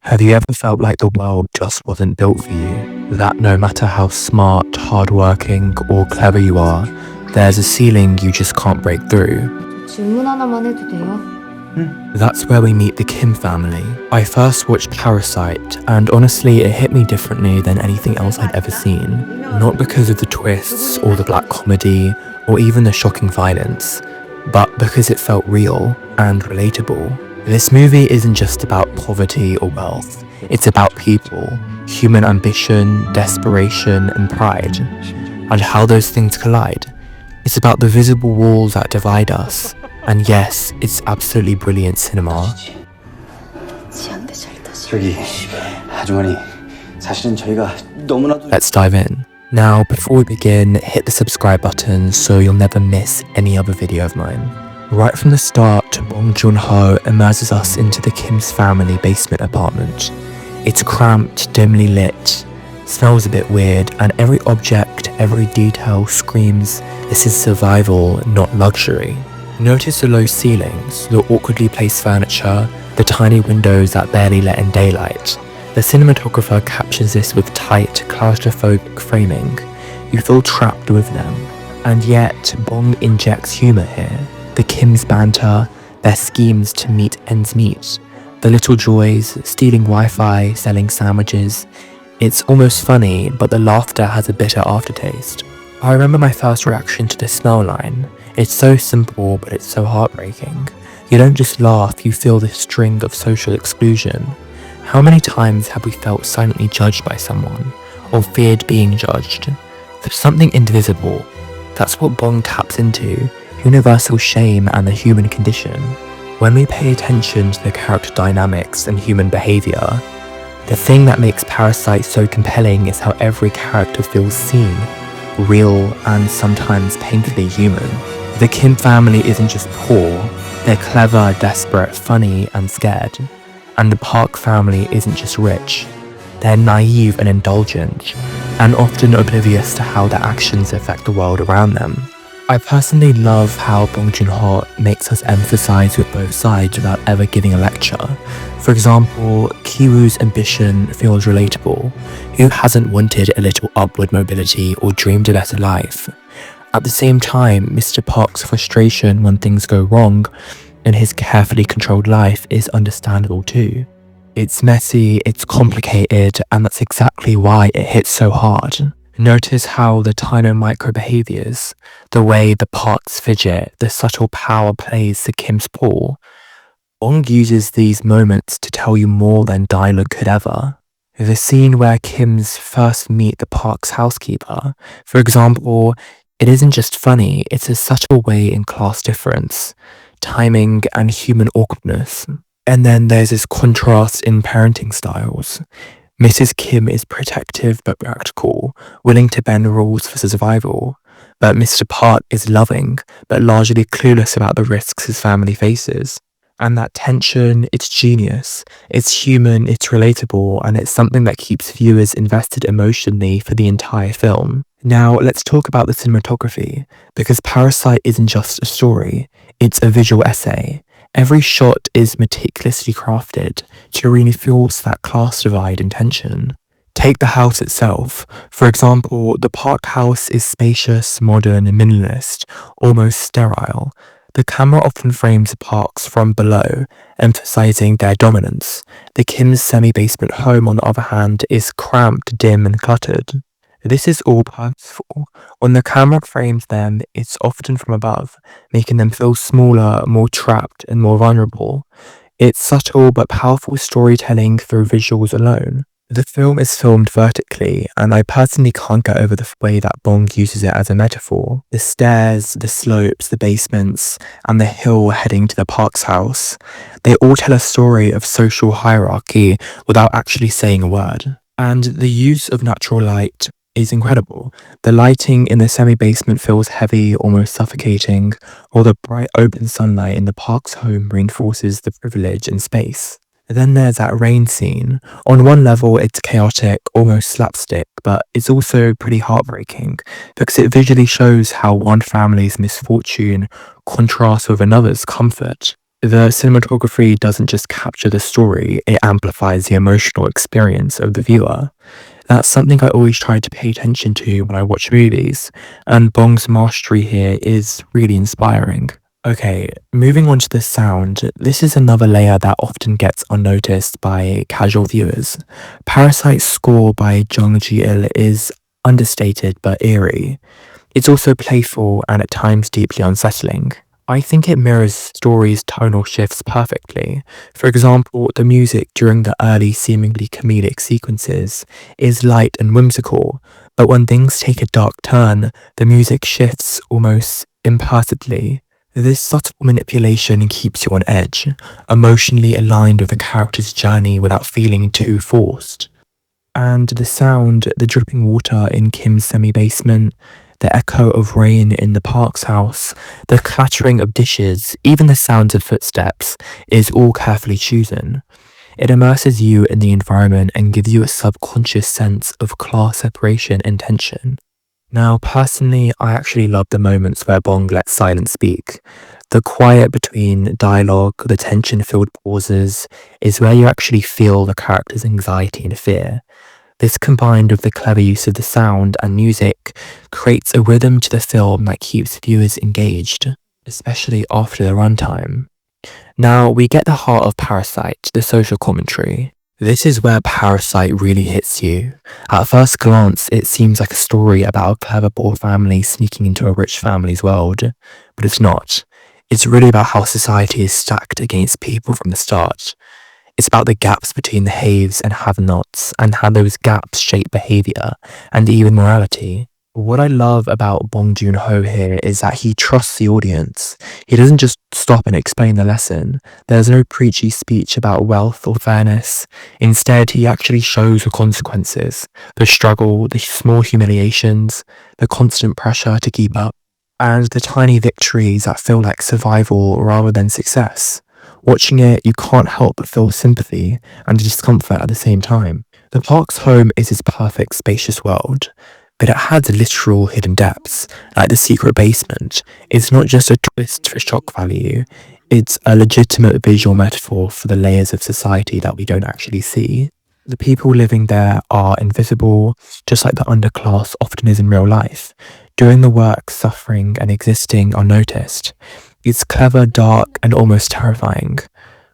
Have you ever felt like the world just wasn't built for you? That no matter how smart, hardworking, or clever you are, there's a ceiling you just can't break through. 질문 하나만 해도 돼요? That's where we meet the Kim family. I first watched Parasite, and honestly it hit me differently than anything else I'd ever seen. Not because of the twists, or the black comedy, or even the shocking violence, but because it felt real and relatable. This movie isn't just about poverty or wealth, it's about people, human ambition, desperation, and pride, and how those things collide. It's about the visible walls that divide us, and yes, it's absolutely brilliant cinema. Let's dive in. Now, before we begin, hit the subscribe button so you'll never miss any other video of mine. Right from the start, Bong Joon-ho immerses us into the Kim's family basement apartment. It's cramped, dimly lit, smells a bit weird, and every object, every detail screams, this is survival, not luxury. Notice the low ceilings, the awkwardly placed furniture, the tiny windows that barely let in daylight. The cinematographer captures this with tight, claustrophobic framing. You feel trapped with them. And yet, Bong injects humour here. The Kim's banter, their schemes to meet ends meet, the little joys, stealing Wi-Fi, selling sandwiches. It's almost funny, but the laughter has a bitter aftertaste. I remember my first reaction to the smell line. It's so simple, but it's so heartbreaking. You don't just laugh, you feel this string of social exclusion. How many times have we felt silently judged by someone, or feared being judged? There's something indivisible. That's what Bong taps into. Universal shame and the human condition. When we pay attention to the character dynamics and human behaviour, the thing that makes Parasite so compelling is how every character feels seen, real, and sometimes painfully human. The Kim family isn't just poor, they're clever, desperate, funny, and scared. And the Park family isn't just rich, they're naive and indulgent, and often oblivious to how their actions affect the world around them. I personally love how Bong Joon-ho makes us emphasize with both sides without ever giving a lecture. For example, Ki-woo's ambition feels relatable. Who hasn't wanted a little upward mobility or dreamed a better life? At the same time, Mr. Park's frustration when things go wrong in his carefully controlled life is understandable too. It's messy, it's complicated, and that's exactly why it hits so hard. Notice how the tiny micro behaviors, the way the parts fidget, the subtle power plays to Kim's pull. Bong uses these moments to tell you more than dialogue could ever. The scene where Kim's first meet the Park's housekeeper, for example, it isn't just funny, it's a subtle way in class difference, timing, and human awkwardness. And then there's this contrast in parenting styles. Mrs. Kim is protective but practical, willing to bend rules for survival. But Mr. Park is loving, but largely clueless about the risks his family faces. And that tension, it's genius, it's human, it's relatable, and it's something that keeps viewers invested emotionally for the entire film. Now, let's talk about the cinematography, because Parasite isn't just a story, it's a visual essay. Every shot is meticulously crafted to reinforce that class divide and tension. Take the house itself. For example, the Park house is spacious, modern, and minimalist, almost sterile. The camera often frames the Parks from below, emphasizing their dominance. The Kim's semi-basement home, on the other hand, is cramped, dim, and cluttered. This is all purposeful. When the camera frames them, it's often from above, making them feel smaller, more trapped, and more vulnerable. It's subtle but powerful storytelling through visuals alone. The film is filmed vertically, and I personally can't get over the way that Bong uses it as a metaphor. The stairs, the slopes, the basements, and the hill heading to the Park's house, they all tell a story of social hierarchy without actually saying a word. And the use of natural light is incredible. The lighting in the semi-basement feels heavy, almost suffocating, while the bright open sunlight in the Park's home reinforces the privilege and space. Then there's that rain scene. On one level, it's chaotic, almost slapstick, but it's also pretty heartbreaking because it visually shows how one family's misfortune contrasts with another's comfort. The cinematography doesn't just capture the story, it amplifies the emotional experience of the viewer. That's something I always try to pay attention to when I watch movies, and Bong's mastery here is really inspiring. Okay, moving on to the sound, this is another layer that often gets unnoticed by casual viewers. Parasite's score by Jung Ji-il is understated but eerie. It's also playful and at times deeply unsettling. I think it mirrors story's tonal shifts perfectly. For example, the music during the early seemingly comedic sequences is light and whimsical, but when things take a dark turn, the music shifts almost imperceptibly. This subtle manipulation keeps you on edge, emotionally aligned with the character's journey without feeling too forced. And the sound, the dripping water in Kim's semi-basement, the echo of rain in the Park's house, the clattering of dishes, even the sounds of footsteps, is all carefully chosen. It immerses you in the environment and gives you a subconscious sense of class separation and tension. Now, personally, I actually love the moments where Bong lets silence speak. The quiet between dialogue, the tension-filled pauses, is where you actually feel the character's anxiety and fear. This combined with the clever use of the sound and music creates a rhythm to the film that keeps viewers engaged, especially after the runtime. Now, we get the heart of Parasite, the social commentary. This is where Parasite really hits you. At first glance, it seems like a story about a clever poor family sneaking into a rich family's world, but it's not. It's really about how society is stacked against people from the start. It's about the gaps between the haves and have-nots, and how those gaps shape behavior and even morality. What I love about Bong Joon-ho here is that he trusts the audience. He doesn't just stop and explain the lesson. There's no preachy speech about wealth or fairness. Instead, he actually shows the consequences, the struggle, the small humiliations, the constant pressure to keep up, and the tiny victories that feel like survival rather than success. Watching it, you can't help but feel sympathy and discomfort at the same time. The park's home is his perfect spacious world, but it has literal hidden depths, like the secret basement. It's not just a twist for shock value, it's a legitimate visual metaphor for the layers of society that we don't actually see. The people living there are invisible, just like the underclass often is in real life, doing the work, suffering, and existing unnoticed. It's clever, dark, and almost terrifying,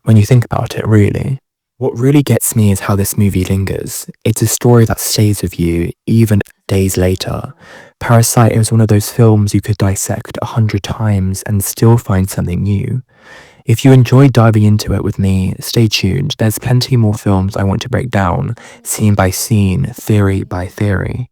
when you think about it, really. What really gets me is how this movie lingers. It's a story that stays with you, even days later. Parasite is one of those films you could dissect 100 times and still find something new. If you enjoyed diving into it with me, stay tuned. There's plenty more films I want to break down, scene by scene, theory by theory.